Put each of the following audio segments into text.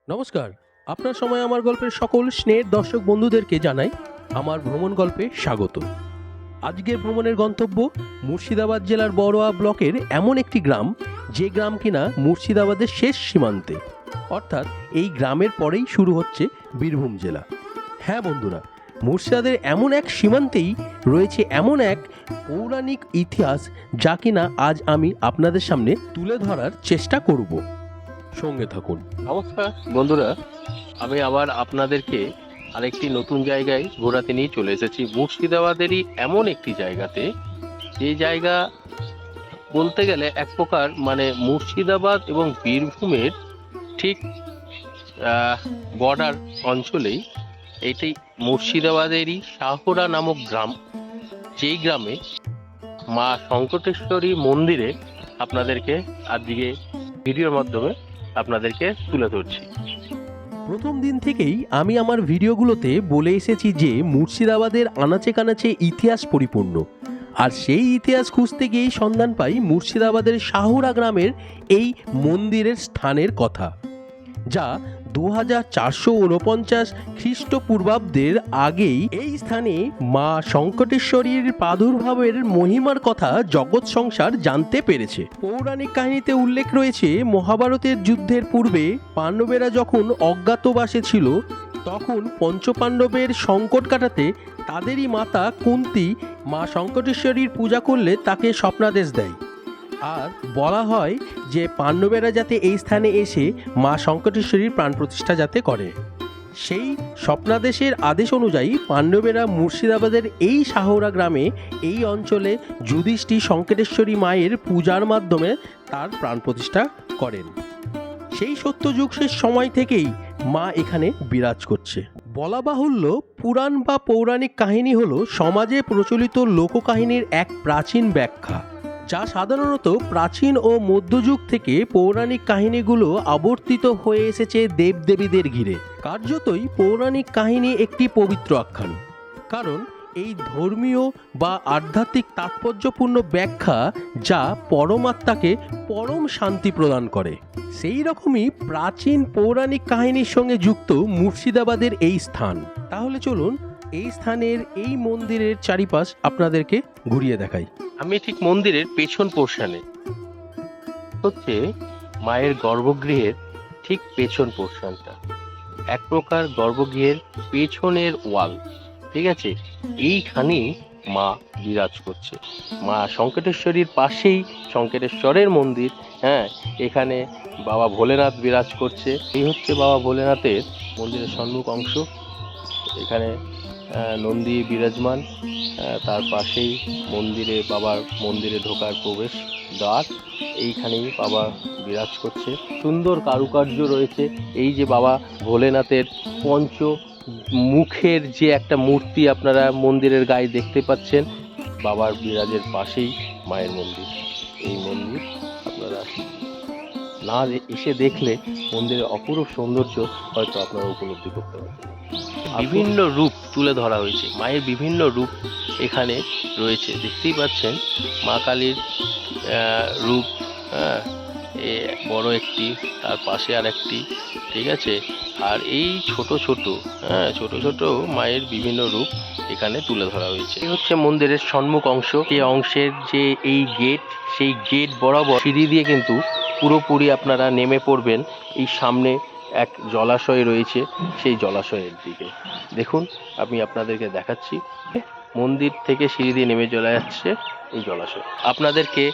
নমস্কার। আপনার সময় আমার গল্পের সকল স্নেহের দর্শক বন্ধুদেরকে জানাই আমার ভ্রমণ গল্পে স্বাগত। আজকের ভ্রমণের গন্তব্য মুর্শিদাবাদ জেলার বড়োয়া ব্লকের এমন একটি গ্রাম, যে গ্রাম কিনা মুর্শিদাবাদের শেষ সীমান্তে, অর্থাৎ এই গ্রামের পরেই শুরু হচ্ছে বীরভূম জেলা। হ্যাঁ বন্ধুরা, মুর্শিদাবাদের এমন এক সীমান্তেই রয়েছে এমন এক পৌরাণিক ইতিহাস, যা কিনা আজ আমি আপনাদের সামনে তুলে ধরার চেষ্টা করব। সঙ্গে থাকুন। নমস্কার বন্ধুরা, আমি আবার আপনাদেরকে আরেকটি নতুন জায়গায় ঘোরাতে নিয়ে চলে এসেছি। মুর্শিদাবাদেরই এমন একটি জায়গাতে, যে জায়গা বলতে গেলে এক প্রকার মুর্শিদাবাদ এবং বীরভূমের ঠিক বর্ডার অঞ্চলেই। এটি মুর্শিদাবাদেরই শাহরা নামক গ্রাম, যেই গ্রামে মা শঙ্কটেশ্বরী মন্দিরে আপনাদেরকে আজকে ভিডিওর মাধ্যমে আপনাদেরকে তুলে ধরছি। প্রথম দিন থেকেই আমি আমার ভিডিওগুলোতে বলে এসেছি যে মুর্শিদাবাদের আনাচে কানাচে ইতিহাস পরিপূর্ণ, আর সেই ইতিহাস খুঁজতে গিয়েই সন্ধান পাই মুর্শিদাবাদের শাহরা গ্রামের এই মন্দিরের স্থানের কথা, যা 2449 খ্রিস্টপূর্বাব্দের আগেই এই স্থানে মা শঙ্কটেশ্বরীর প্রাদুর্ভাবের মহিমার কথা জগৎ সংসার জানতে পেরেছে। পৌরাণিক কাহিনীতে উল্লেখ রয়েছে, মহাভারতের যুদ্ধের পূর্বে পাণ্ডবেরা যখন অজ্ঞাতবাসে ছিল, তখন পঞ্চপাণ্ডবের সংকট কাটাতে তাদেরই মাতা কুন্তী মা শঙ্কটেশ্বরীর পূজা করলে তাকে স্বপ্নাদেশ দেয়। আর বলা হয় যে পাণ্ডবেরা যাতে এই স্থানে এসে মা শঙ্কটেশ্বরীর প্রাণ প্রতিষ্ঠা যাতে করে। সেই স্বপ্নাদেশের আদেশ অনুযায়ী পাণ্ডবেরা মুর্শিদাবাদের এই শাহরা গ্রামে, এই অঞ্চলে যুধিষ্ঠির শঙ্কটেশ্বরী মায়ের পূজার মাধ্যমে তার প্রাণ প্রতিষ্ঠা করেন। সেই সত্যযুগ শেষ সময় থেকেই মা এখানে বিরাজ করছে। বলা বাহুল্য, পুরাণ বা পৌরাণিক কাহিনী হলো সমাজে প্রচলিত লোককাহিনীর এক প্রাচীন ব্যাখ্যা, যা সাধারণত প্রাচীন ও মধ্যযুগ থেকে পৌরাণিক কাহিনীগুলো আবর্তিত হয়ে এসেছে দেবদেবীদের ঘিরে। কার্যতই পৌরাণিক কাহিনী একটি পবিত্র আখ্যান, কারণ এই ধর্মীয় বা আধ্যাত্মিক তাৎপর্যপূর্ণ ব্যাখ্যা যা পরমাত্মাকে পরম শান্তি প্রদান করে। সেই রকমই প্রাচীন পৌরাণিক কাহিনীর সঙ্গে যুক্ত মুর্শিদাবাদের এই স্থান। তাহলে চলুন এই স্থানের এই মন্দিরের চারিপাশ আপনাদেরকে ঘুরিয়ে দেখাই। আমি ঠিক মন্দিরের পেছন পোর্শনে, হচ্ছে মায়ের গর্ভগৃহের ঠিক পেছন পোর্শনটা, এক প্রকার গর্ভগৃহের পেছনের ওয়াল, ঠিক আছে। এইখানেই মা বিরাজ করছে। মা শঙ্কটেশ্বরীর পাশেই শঙ্কটেশ্বরের মন্দির। হ্যাঁ, এখানে বাবা ভোলেনাথ বিরাজ করছে। এই হচ্ছে বাবা ভোলেনাথের মন্দিরের সম্মুখ অংশ। এখানে নন্দী বিরাজমান, তার পাশেই বাবার মন্দিরে ঢোকার প্রবেশ দ্বার। এইখানেই বাবা বিরাজ করছে। সুন্দর কারুকার্য রয়েছে। এই যে বাবা ভোলেনাথের পঞ্চ মুখের যে একটা মূর্তি আপনারা মন্দিরের গায়ে দেখতে পাচ্ছেন, বাবার বিরাজের পাশেই মায়ের মন্দির। এই মন্দির আপনারা না এসে দেখলে মন্দিরের অপরূপ সৌন্দর্য হয়তো আপনারা উপলব্ধি করতে পারবেন। বিভিন্ন রূপ তুলে ধরা হয়েছে, মায়ের বিভিন্ন রূপ এখানে রয়েছে। দেখতেই পাচ্ছেন মা কালীর রূপ, বড় একটি, তার পাশে আর একটি, ঠিক আছে। আর এই ছোট ছোট মায়ের বিভিন্ন রূপ এখানে তুলে ধরা হয়েছে। এই হচ্ছে মন্দিরের সম্মুখ অংশ। এই অংশের যে এই গেট, সেই গেট বরাবর সিঁড়ি দিয়ে কিন্তু পুরোপুরি আপনারা নেমে পড়বেন এই সামনে এক জলাশয় রয়েছে, সেই জলাশয়ের দিকে। দেখুন, আমি আপনাদেরকে দেখাচ্ছি, মন্দির থেকে সিঁড়ি দিয়ে নেমে চলে যাচ্ছে এই জলাশয়। আপনাদেরকে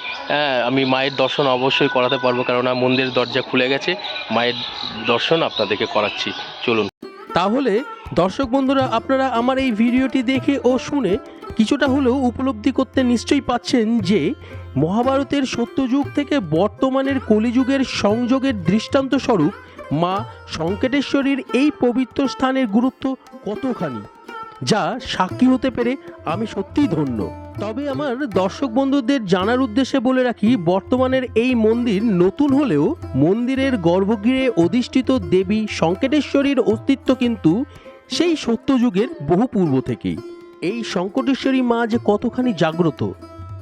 আমি মায়ের দর্শন অবশ্যই করাতে পারবো, কেননা মন্দিরের দরজা খুলে গেছে। মায়ের দর্শন আপনাদেরকে করাচ্ছি, চলুন। তাহলে দর্শক বন্ধুরা, আপনারা আমার এই ভিডিওটি দেখে ও শুনে কিছুটা হলেও উপলব্ধি করতে নিশ্চয়ই পাচ্ছেন যে মহাভারতের সত্যযুগ থেকে বর্তমানের কলিযুগের সংযোগের দৃষ্টান্ত স্বরূপ মা শঙ্কটেশ্বরীর এই পবিত্র স্থানের গুরুত্ব কতখানি, যা সাক্ষী হতে পেরে আমি সত্যিই ধন্য। তবে আমার দর্শক বন্ধুদের জানার উদ্দেশ্যে বলে রাখি, বর্তমানের এই মন্দির নতুন হলেও মন্দিরের গর্ভগৃহে অধিষ্ঠিত দেবী শঙ্কটেশ্বরীর অস্তিত্ব কিন্তু সেই সত্যযুগের বহু পূর্ব থেকেই। এই শঙ্কটেশ্বরী মা যে কতখানি জাগ্রত,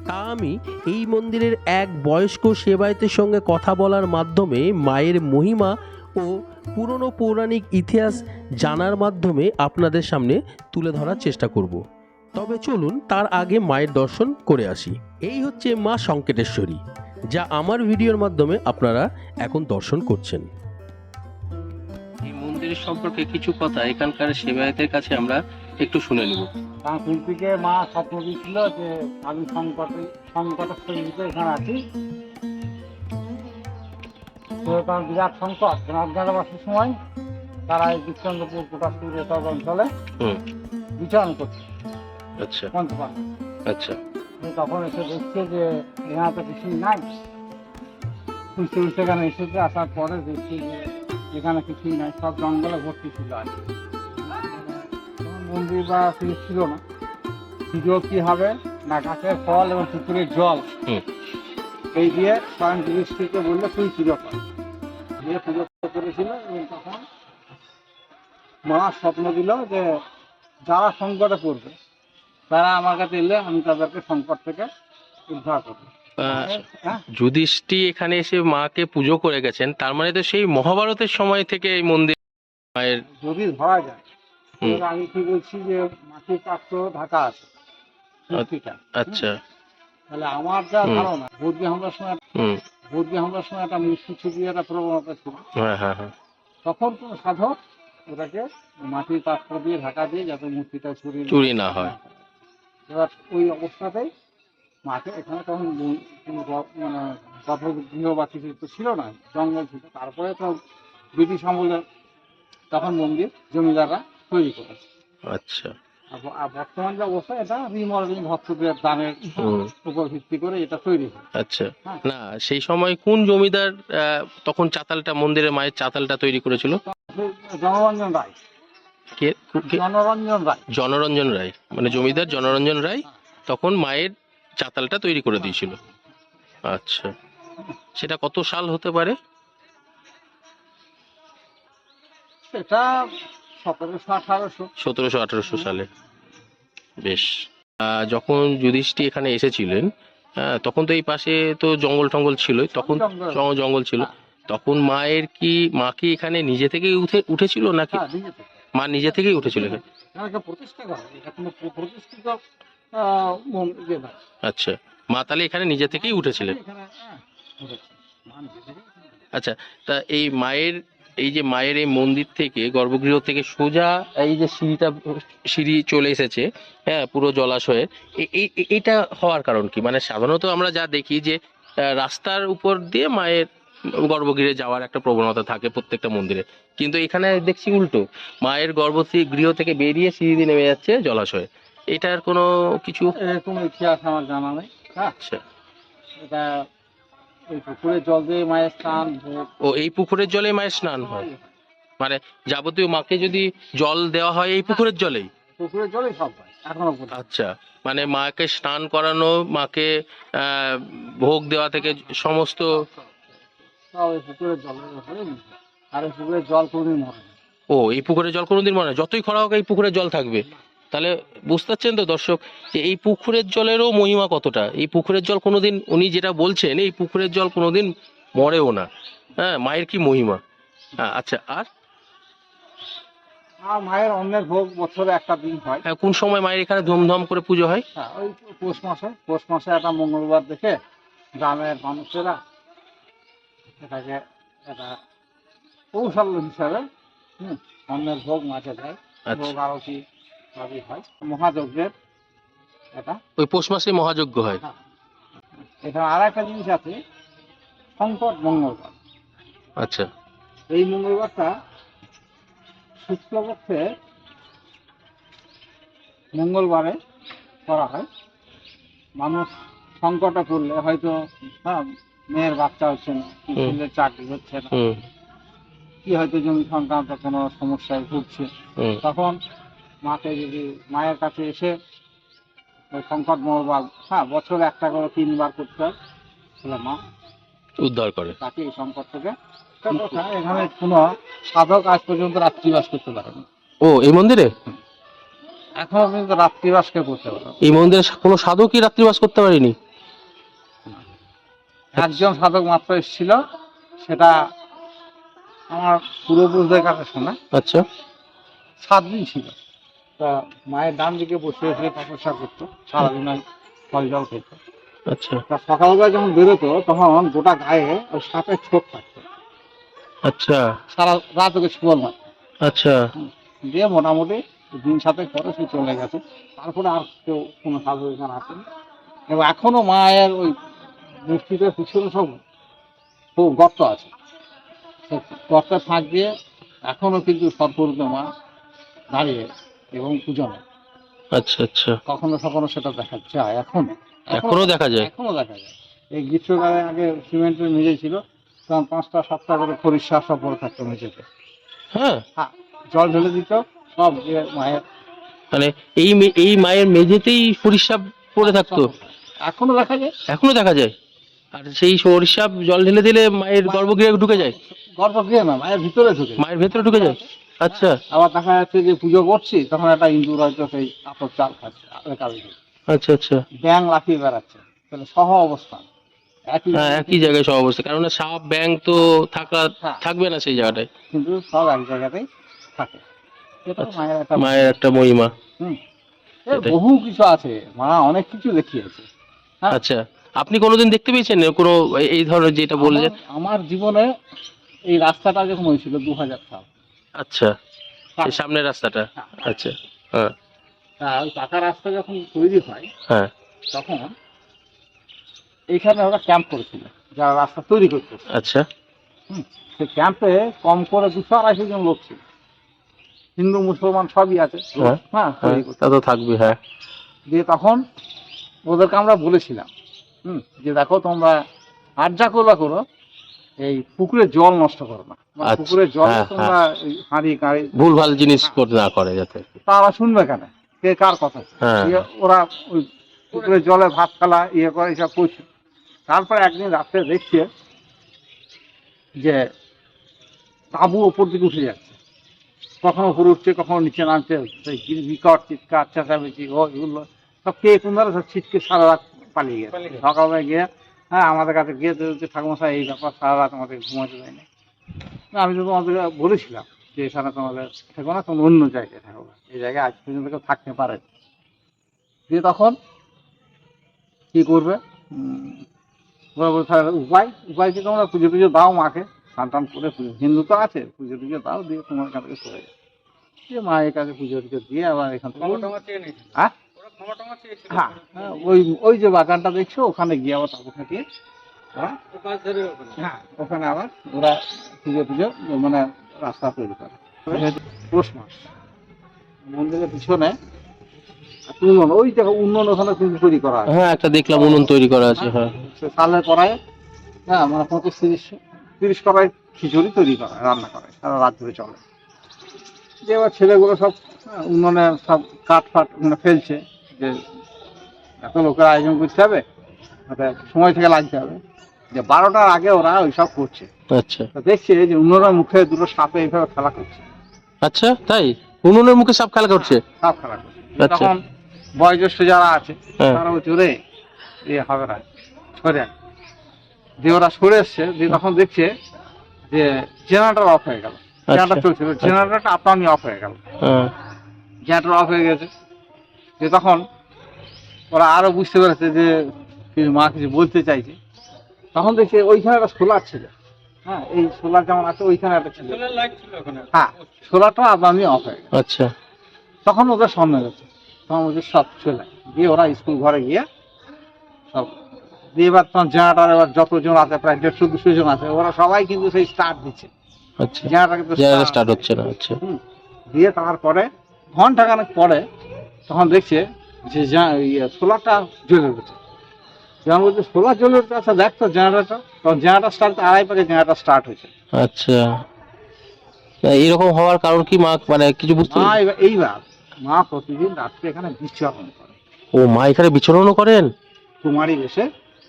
তা আমি এই মন্দিরের এক বয়স্ক সেবায়েতের সঙ্গে কথা বলার মাধ্যমে মায়ের মহিমা ও পুরনো পৌরাণিক ইতিহাস জানার মাধ্যমে আপনাদের সামনে তুলে ধরার চেষ্টা করব। তবে চলুন তার আগে মায়ের দর্শন করে আসি। এই হচ্ছে মা সংকেতেশ্বরী, যা আমার ভিডিওর মাধ্যমে আপনারা এখন দর্শন করছেন। এই মন্দিরের সম্পর্কে কিছু কথা এখানকার সেবায়েতের কাছে আমরা একটু শুনে নেব। শিল্পীকে মা স্বপ্ন দিয়েছিল যে আমি সংকটের এখানে আছি, তো তার বিরাট সংকট অজ্ঞাতবাসের সময় তারা এই বিশ্বচন্দ্রপুর কোটাসপুর এসব অঞ্চলে বিচরণ করছে। আচ্ছা পঞ্চপাল আচ্ছা। তখন এসে দেখছে যে এখানে তো কিছুই নাই, খুঁজতে খুঁজতে এখানে এসেছে। আসার পরে দেখছি যে এখানে কিছুই নাই, সব জঙ্গলে ভর্তি ছিল আর কি। মন্দির বা কিছু ছিল না। পুজো কি হবে না গাছের ফল এবং পুকুরের জল এই দিয়ে স্বয়ং যুধিষ্ঠিরকে বললে তুই পুজো কর, দিয়ে পুজো করেছিল। এবং তখন মা স্বপ্ন দিল যে যারা সংকটে পড়বে তারা আমার কাছে এলে আমি তাদেরকে সংকট থেকে উদ্ধার করবো। হ্যাঁ, যুধিষ্ঠির এখানে এসে মাকে পুজো করে গেছেন, তার মানে তো সেই মহাভারতের সময় থেকে এই মন্দির মায়ের। যদি ধরা যায় আমি কি বলছি যে মাটির পাত্র ঢাকা আছে মূর্তিটা। আচ্ছা। তাহলে আমার যা ধারণা বৌদ্ধ হামলার সময় একটা মূর্তি ছবি একটা প্রবণতা ছিল। হ্যাঁ হ্যাঁ হ্যাঁ। তখন কোন সাধক ওটাকে মাটির পাত্র দিয়ে ঢাকা দিয়ে যাতে মূর্তিটা চুরি না হয়। এবার ওই অবস্থাতেই মাকে এখানে তখন মানে গর্ভগৃহ বা কিছু তো ছিল না, জঙ্গল ছিল। তারপরে তো ব্রিটিশ আমলে তখন মন্দির জমিদাররা তৈরি করেছে। আচ্ছা। আর বর্তমান যে অবস্থা এটা রিমডেলিং ভক্তদের দানের উপর ভিত্তি করে এটা তৈরি হয়। আচ্ছা। না, সেই সময় কোন জমিদার তখন চাতালটা মন্দিরে মায়ের চাতালটা তৈরি করেছিল? জনরঞ্জন রায়। কে? জনরঞ্জন রায়। জনরঞ্জন রায়, মানে জমিদার জনরঞ্জন রায় তখন মায়ের চাতালটা তৈরি করে দিয়েছিল। আচ্ছা, সেটা কত সাল হতে পারে? সেটা 1700-1800। 1700-1800 সালে। বেশ। যখন যুধিষ্ঠির এখানে এসেছিলেন তখন তো এই পাশে তো জঙ্গল টঙ্গল ছিল, তখন জঙ্গল ছিল। তখন মা কি এখানে নিজে থেকেই উঠেছিল নাকি? মা নিজে থেকেই উঠেছিল এখানে? আচ্ছা, মা তাহলে এখানে নিজে থেকেই উঠেছিলেন। আচ্ছা, তা এই মায়ের এই মন্দির থেকে গর্ভগৃহ থেকে সোজা এই যে সিঁড়ি চলে এসেছে, হ্যাঁ, পুরো জলাশয়ে। এইটা হওয়ার কারণ কি? মানে সাধারণত আমরা যা দেখি যে রাস্তার উপর দিয়ে মায়ের গর্ভগৃহে যাওয়ার একটা প্রবণতা থাকে প্রত্যেকটা মন্দিরে, কিন্তু এখানে দেখছি উল্টো, মায়ের গৃহ থেকে বেরিয়ে সিঁড়ি দিয়ে নেমে যাচ্ছে জলাশয়ে। এটার কোনো কিছু ইতিহাস আমার জানা নেই। আচ্ছা, এটা এই পুকুরের জল দিয়ে মায়ের স্নান। ও, এই পুকুরের জলে মায়ের স্নান হয়? মানে যাবতীয় মাকে যদি জল দেওয়া হয় এই পুকুরের জলেই? পুকুরের জলেই সব হয় এখনো পর্যন্ত। আচ্ছা, মানে মাকে স্নান করানো, মাকে ভোগ দেওয়া থেকে সমস্ত সব এই পুকুরের জলের ব্যাপারে। আর এই পুকুরের জল কোনোদিন মরে না। ও, এই পুকুরের জল কোনোদিন মরে না? যতই খরা হোক এই পুকুরের জল থাকবে? তাহলে বুঝতে পারছেন তো দর্শক যে এই পুকুরের জলেরও মহিমা কতটা। এই পুকুরের জল কোনোদিন, উনি যেটা বলছেন, এই পুকুরের জল কোনোদিন মরেও না। হ্যাঁ, মায়ের কি মহিমা। আচ্ছা, আর মায়ের অন্যের ভোগ বছরে একটা দিন হয়। কোন সময় মায়ের এখানে ধুমধাম করে পুজো হয়? ওই পৌষ মাসে একটা মঙ্গলবার দেখে গ্রামের মানুষেরা এটাকে একটা কৌশল্য হিসাবে অন্যের ভোগ মাঝে দেয়। ভোগ আরতি সবই হয়। মহাযজ্ঞের এটা ওই পৌষ মাসে মহাযজ্ঞ হয়। এখানে আর একটা জিনিস আছে, সংকট মঙ্গলবার। আচ্ছা, এই মঙ্গলবারটা শুক্লপক্ষে মঙ্গলবারে করা হয়। মানুষ সংকটে পড়লে, হয়তো মেয়ের বাচ্চা হচ্ছে না, ছেলের চাকরি হচ্ছে না, কি হয়তো জমি সংক্রান্ত কোনো সমস্যায় ভুগছে, তখন মাকে যদি মায়ের কাছে এসে ওই সংকট মঙ্গলবার বছরে একটা করে 3 বার করতে হয়, তাহলে মা উদ্ধার করে তাকে এই সংকট থেকে। এখানে কোনো সাধক আজ পর্যন্ত রাত্রিবাস করতে পারেনি। ও, এই মন্দিরে এখনো পর্যন্ত রাত্রিবাস কেউ করতে পারে? এই মন্দিরে কোনো সাধকই রাত্রিবাস করতে পারেনি? একজন সাধক মাত্র এসেছিল, সেটা আমার পূর্বপুরুষদের কাছে শোনা আচ্ছা 7 দিন ছিল। তা মায়ের ডান দিকে বসে বসে তপস্যা করতো, সারাদিন ওই ফল জল খেত। আচ্ছা তা সকালবেলা যখন বেরোতো তখন গোটা গায়ে ওই সাপের ছোপ থাকতো, আচ্ছা সারা রাত ওকে ছোবল মারতো। আচ্ছা দিয়ে মোটামুটি দিন 7 পরে সে চলে গেছে। তারপরে আর কেউ কোনো সাধু এখানে আসেনি। এবং এখনো মায়ের ওই মূর্তিটার পিছনে সব খুব গর্ত আছে, সেই গর্তের ফাঁক দিয়ে এখনো কিন্তু সর্বরূপে মা দাঁড়িয়ে এবং পুজো নেয়। আচ্ছা আচ্ছা কখনো কখনো সেটা দেখা যায়, এখনো দেখা যায়? এখনো দেখা যায়। এই গ্রীষ্মকালে আগে সিমেন্টের মেঝে ছিল, তখন 5টা 7টা করে পরিষ্কার সব পরে থাকতো মেঝেতে। হ্যাঁ হ্যাঁ, জল ঢেলে দিত সব দিয়ে মায়ের। মানে এই মায়ের মেঝেতেই সরিষা পড়ে থাকতো? এখনো দেখা যায়। এখনো দেখা যায়? আর সেই সরিষা জল ঢেলে দিলে মায়ের গর্ভগৃহে ঢুকে যায়? গর্ভগৃহে না, মায়ের ভিতরে ঢুকে। মায়ের ভেতরে ঢুকে যায়? আচ্ছা আবার দেখা যাচ্ছে যে পুজো করছি তখন একটা ইন্দুর হয়তো সেই আতর চাল খাচ্ছে, আচ্ছা আচ্ছা ব্যাং লাফিয়ে বেড়াচ্ছে, তাহলে সহ অবস্থান হ্যাঁ একই জায়গায় সব অবস্থা, কারণ সাপ ব্যাং তো হ্যাঁ। থাকবে না সেই জায়গাটায়। কিন্তু সব এক জায়গাতেই থাকে। এটা আচ্ছা, মায়ের একটা মায়ের একটা মহিমা। হুম, সেটাই। বহু কিছু আছে, মা অনেক কিছু দেখিয়েছে। হ্যাঁ। আচ্ছা আপনি কোনোদিন দেখতে পেয়েছেন কোনো এই ধরনের যেটা বললেন? আমার জীবনে এই রাস্তাটা যখন হয়েছিল 2000 সাল। আচ্ছা সেই সামনের রাস্তাটা? হ্যাঁ। আচ্ছা হ্যাঁ তা ওই পাকা রাস্তা যখন তৈরি হয় হ্যাঁ তখন এইখানে ওরা ক্যাম্প করেছিল যারা রাস্তা তৈরি করতে। আচ্ছা সেই ক্যাম্পে কম করে 200-250 জন লোক ছিল, হিন্দু মুসলমান সবই আছে। হ্যাঁ, হ্যাঁ, হ্যাঁ তৈরি করতে। তা তো থাকবে। হ্যাঁ দিয়ে তখন ওদেরকে আমরা বলেছিলাম যে দেখো তোমরা আর যা করবা করো, এই পুকুরের জল নষ্ট করো না। মানে আচ্ছা, পুকুরের জল হ্যাঁ, তোমরা ওই হাঁড়ি কাঁড়ি, ভুলভাল জিনিস করতে না করে যাতে। তারা শুনবে কেন, কে কার কথা? হ্যাঁ দিয়ে ওরা ওই পুকুরের জলে ভাত ফেলা ইয়ে করে এসব করছে। তারপরে একদিন রাত্রে দেখছে যে তাঁবু ওপর দিকে উঠে যাচ্ছে, কখনো উপরে উঠছে কখনো নিচে নামছে, সেই বিকট চিৎকার চেঁচামেচি ও এগুলো সব কে কোন ধরে সব ছিটকে সারা রাত পালিয়ে গেছে। সকালবেলা গিয়ে হ্যাঁ আমাদের কাছে গিয়ে ঠাকুমশাই এই ব্যাপার, সারা রাত আমাদের ঘুমাতে দেয়নি। আমি তো তোমাদের বলেছিলাম যে এখানে তোমাদের থাকো না, তোমরা অন্য জায়গায় থাকো, এই জায়গায় আজ পর্যন্ত কেউ থাকতে পারে। দিয়ে তখন কি করবে, ওরা বলছে উপায় কি, তোমরা পুজো টুজো দাও মাকে, স্নান টান করে পুজো, হিন্দু তো আছে, পুজো টুজো দাও, দিয়ে তোমার এখান থেকে চলে যাবে। দিয়ে মায়ের কাছে পুজো টুজো দিয়ে আবার এখান থেকে হ্যাঁ হ্যাঁ হ্যাঁ, ওই যে বাগানটা দেখছো ওখানে গিয়ে আবার তাবু খাটিয়ে হ্যাঁ ওখানে আবার ওরা পুজো মানে রাস্তা তৈরি করে। পৌষ মাস মন্দিরের পিছনে উনুন, ওই জায়গা উনুন ওখানে কিন্তু তৈরি করা আছে। হ্যাঁ একটা দেখলাম উনুন তৈরি করা আছে। হ্যাঁ সে সালের কড়াই, হ্যাঁ মানে 25-30 কড়াই খিচুড়ি তৈরি করা, রান্না করে, সারা রাত ধরে চলে। যে এবার ছেলেগুলো সব উনুনে সব কাঠ ফাট ফেলছে, যে এত লোকের আয়োজন করতে হবে, সময় থেকে লাগতে হবে, যে 12টার আগে ওরা ওই সব করছে। আচ্ছা তো দেখছে যে উনুনের মুখে দুটো সাপে এইভাবে খেলা করছে। আচ্ছা তাই উনুনের মুখে সাপ খেলা করছে? সাপ খেলা করছে। আচ্ছা। তখন বয়োজ্যেষ্ঠ যারা আছে হ্যাঁ। তারা জোরে ইয়ে হবে না, সরে দিয়ে ওরা সরে এসছে। দিয়ে তখন দেখছে যে জেনারেটর অফ হয়ে গেল, জেনারেটর চলছিল, জেনারেটরটা আপনি অফ হয়ে গেল, জেনারেটর অফ হয়ে গেছে। যে তখন ওরা আরো বুঝতে পেরেছে যে মা কিছু বলতে চাইছে। তখন দেখছে ওইখানে একটা সোলার ছিল, হ্যাঁ এই সোলার যেমন আছে ওইখানে একটা ছিল, হ্যাঁ সোলারটা আপনি অফ হয়ে গেল। আচ্ছা তখন ওদের সামনে গেছে, তখন ওদের সব চলে দিয়ে ওরা স্কুল ঘরে গিয়ে সব দিয়ে এবার তখন জেনারেটার এবার যতজন আছে প্রায় 150-200 জন আছে, ওরা সবাই কিন্তু সেই স্টার্ট দিচ্ছে। আচ্ছা জেনারেটার কিন্তু স্টার্ট হচ্ছে না। আচ্ছা দিয়ে তারপরে ঘন্টাখানেক পরে তখন দেখছে যে সোলারটা জ্বলে উঠেছে। যেমন বলছে সোলার জ্বলে উঠেছে, আচ্ছা দেখতো জেনারেটার, তখন জেনারেটার স্টার্ট 2.5 পাকে জেনারেটার স্টার্ট হয়েছে। আচ্ছা এরকম হওয়ার কারণ কি মা মানে কিছু বুঝতে? এইবার মা প্রতিদিন রাত্রে এখানে বিচরণ করে। ও মা এখানে বিচরণও করেন? কুমারী বেশে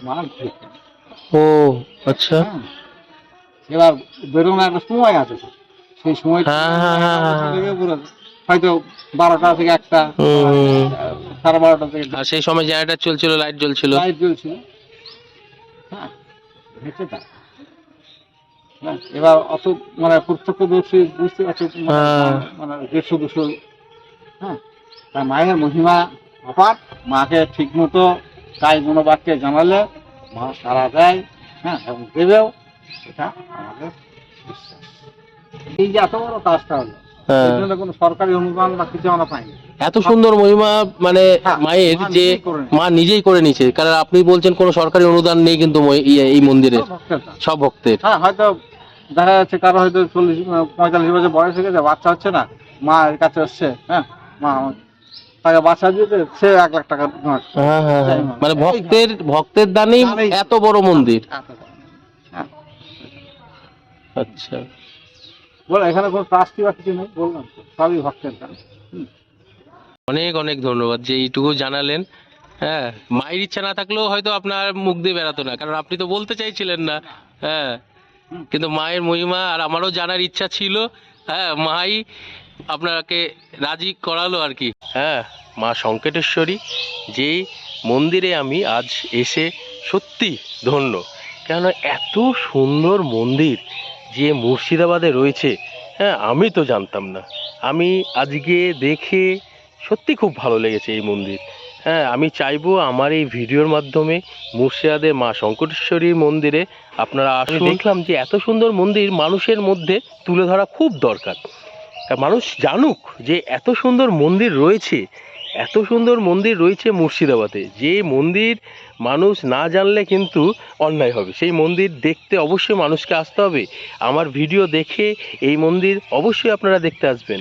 মা ঘুরে। ও আচ্ছা এবার বেরোনোর একটা সময় আছে, সেই সময় হয়তো 12টা থেকে 1টা, 12:30 থেকে। আর সেই সময় জেনারেটর চলছিল, লাইট জ্বলছিল। লাইট জ্বলছিল, হ্যাঁ হেঁটে হ্যাঁ, এবার অত মানে প্রত্যক্ষদর্শী বুঝতে পারছে হ্যাঁ। মানে 150-200, হ্যাঁ, তার মায়ের মহিমা অপার। মাকে ঠিক মতো তাই মনোবাক্যে জানালে মা সারা দেয়, হ্যাঁ, এবং দেবেও, সেটা আমাদের বিশ্বাস। এই যে এত বড় কাজটা হলো, হ্যাঁ। এর জন্য কোনো সরকারি অনুদান বা কিছু আমরা পাইনি। এত সুন্দর মহিমা মানে হ্যাঁ, মায়ের মা যে নিজেই করে নিয়েছে। মা নিজেই করে নিয়েছে, কারণ আপনি বলছেন কোনো সরকারি অনুদান নেই কিন্তু এই মন্দিরের সব ভক্তের কাজ। সব ভক্তের। হ্যাঁ, হয়তো দেখা যাচ্ছে কারো হয়তো 40-45 বছর বয়স হয়ে গেছে, বাচ্চা হচ্ছে না, মা এর কাছে আসছে, হ্যাঁ, মা তাকে বাচ্চা দিয়েছে, সে 1 লাখ টাকা donate করে। হ্যাঁ হ্যাঁ হ্যাঁ, মানে ভক্তের দানেই দানেই এত বড় মন্দির। হ্যাঁ, আচ্ছা, বলো এখানে কোনো ট্রাস্টি বা কিছু নেই, বললাম তো, সবই ভক্তের কাজ। অনেক অনেক ধন্যবাদ যে এইটুকু জানালেন। হ্যাঁ, মায়ের ইচ্ছা না থাকলেও হয়তো আপনার মুখ দিয়ে বেরাতো না, কারণ আপনি তো বলতে চাইছিলেন না। হ্যাঁ, কিন্তু মায়ের মহিমা আর আমারও জানার ইচ্ছা ছিল। হ্যাঁ, মাই আপনাকে রাজি করালো আর কি। হ্যাঁ, মা সংকটেশ্বরী যেই মন্দিরে আমি আজ এসে সত্যি ধন্য, কেন এত সুন্দর মন্দির যে মুর্শিদাবাদে রয়েছে, হ্যাঁ, আমি তো জানতাম না। আমি আজকে দেখে সত্যি খুব ভালো লেগেছে এই মন্দির। হ্যাঁ, আমি চাইবো আমার এই ভিডিওর মাধ্যমে মুর্শিদাবাদের মা সংকটেশ্বরীর মন্দিরে আপনারা আসুন। দেখলাম যে এত সুন্দর মন্দির মানুষের মধ্যে তুলে ধরা খুব দরকার। মানুষ জানুক যে এত সুন্দর মন্দির রয়েছে, এত সুন্দর মন্দির রয়েছে মুর্শিদাবাদে। যে মন্দির মানুষ না জানলে কিন্তু অন্যায় হবে। সেই মন্দির দেখতে অবশ্যই মানুষকে আসতে হবে। আমার ভিডিও দেখে এই মন্দির অবশ্যই আপনারা দেখতে আসবেন।